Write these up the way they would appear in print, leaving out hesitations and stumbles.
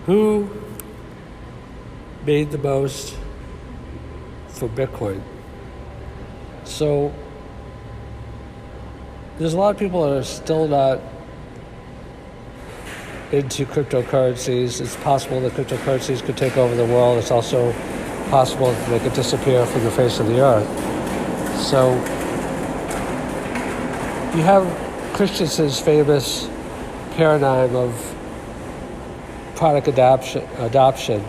who made the most for Bitcoin? So there's a lot of people that are still not into cryptocurrencies. It's possible that cryptocurrencies could take over the world. It's also possible that they could disappear from the face of the earth. So you have Christensen's famous paradigm of product adoption.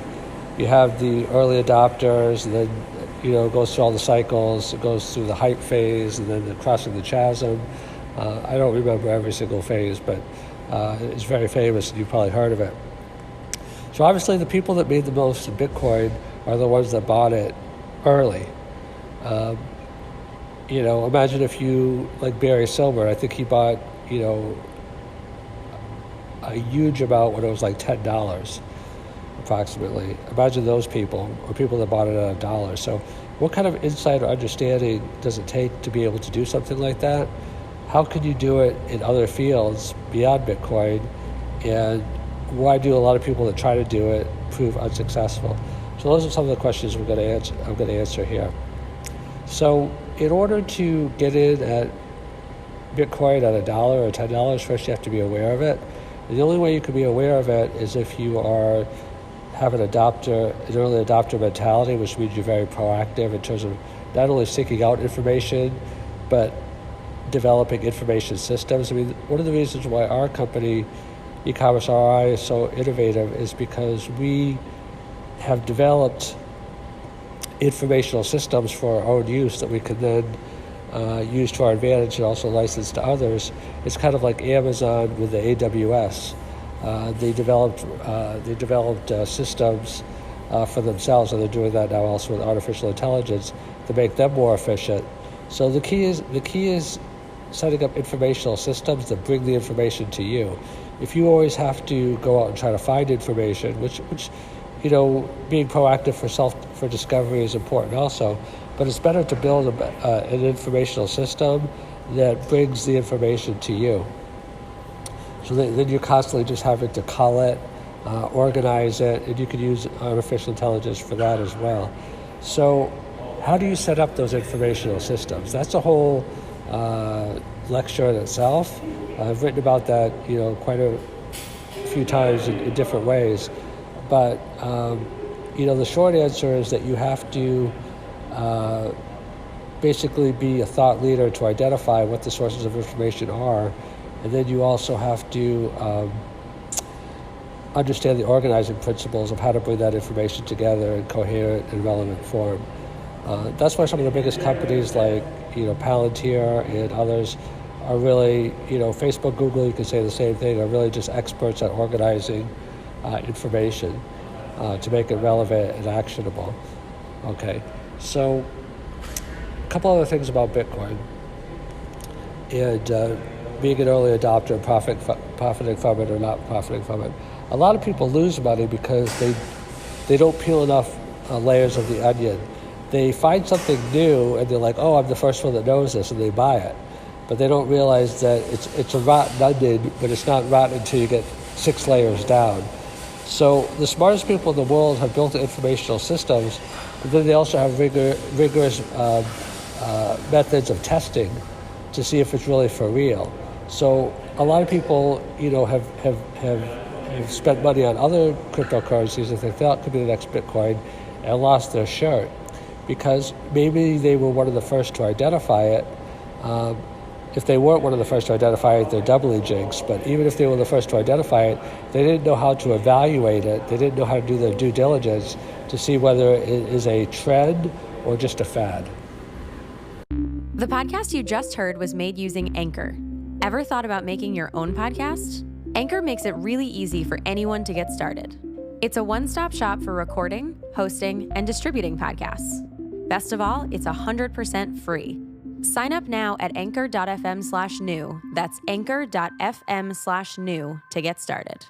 You have the early adopters, and then it goes through all the cycles. It goes through the hype phase, and then the crossing the chasm. I don't remember every single phase, but it's very famous, and you've probably heard of it. So obviously, the people that made the most in Bitcoin are the ones that bought it early. Imagine if you, like Barry Silver, I think he bought, a huge amount when it was like $10, approximately. Imagine those people, or people that bought it at $1. So what kind of insight or understanding does it take to be able to do something like that? How can you do it in other fields beyond Bitcoin? And why do a lot of people that try to do it prove unsuccessful? So those are some of the questions I'm going to answer here. So in order to get in at Bitcoin at $1 or $10, first you have to be aware of it. And the only way you can be aware of it is if you have an early adopter mentality, which means you're very proactive in terms of not only seeking out information, but developing information systems. I mean, one of the reasons why our company, E-Commerce RI, is so innovative is because we have developed informational systems for our own use that we can then use to our advantage and also license to others. It's kind of like Amazon with the AWS. They developed systems for themselves, and they're doing that now also with artificial intelligence to make them more efficient. So the key is setting up informational systems that bring the information to you. If you always have to go out and try to find information, which being proactive for discovery is important also, but it's better to build an informational system that brings the information to you. So then you're constantly just having to cull it, organize it, and you can use artificial intelligence for that as well. So how do you set up those informational systems? That's a whole lecture in itself. I've written about that, quite a few times in different ways. But, the short answer is that you have to basically be a thought leader to identify what the sources of information are. And then you also have to understand the organizing principles of how to bring that information together in coherent and relevant form. That's why some of the biggest companies like, Palantir and others are really, Facebook, Google, you can say the same thing, are really just experts at organizing information to make it relevant and actionable. Okay, so a couple other things about Bitcoin and being an early adopter, profiting from it or not profiting from it. A lot of people lose money because they don't peel enough layers of the onion. They find something new and they're like, oh, I'm the first one that knows this, and they buy it. But they don't realize that it's a rotten onion, but it's not rotten until you get 6 layers down. So the smartest people in the world have built informational systems, and then they also have rigorous methods of testing to see if it's really for real. So a lot of people, have spent money on other cryptocurrencies that they thought could be the next Bitcoin and lost their shirt because maybe they were one of the first to identify it. If they weren't one of the first to identify it, they're doubly jinxed. But even if they were the first to identify it, they didn't know how to evaluate it. They didn't know how to do their due diligence to see whether it is a trend or just a fad. The podcast you just heard was made using Anchor. Ever thought about making your own podcast? Anchor makes it really easy for anyone to get started. It's a one-stop shop for recording, hosting, and distributing podcasts. Best of all, it's 100% free. Sign up now at anchor.fm/new. That's anchor.fm/new to get started.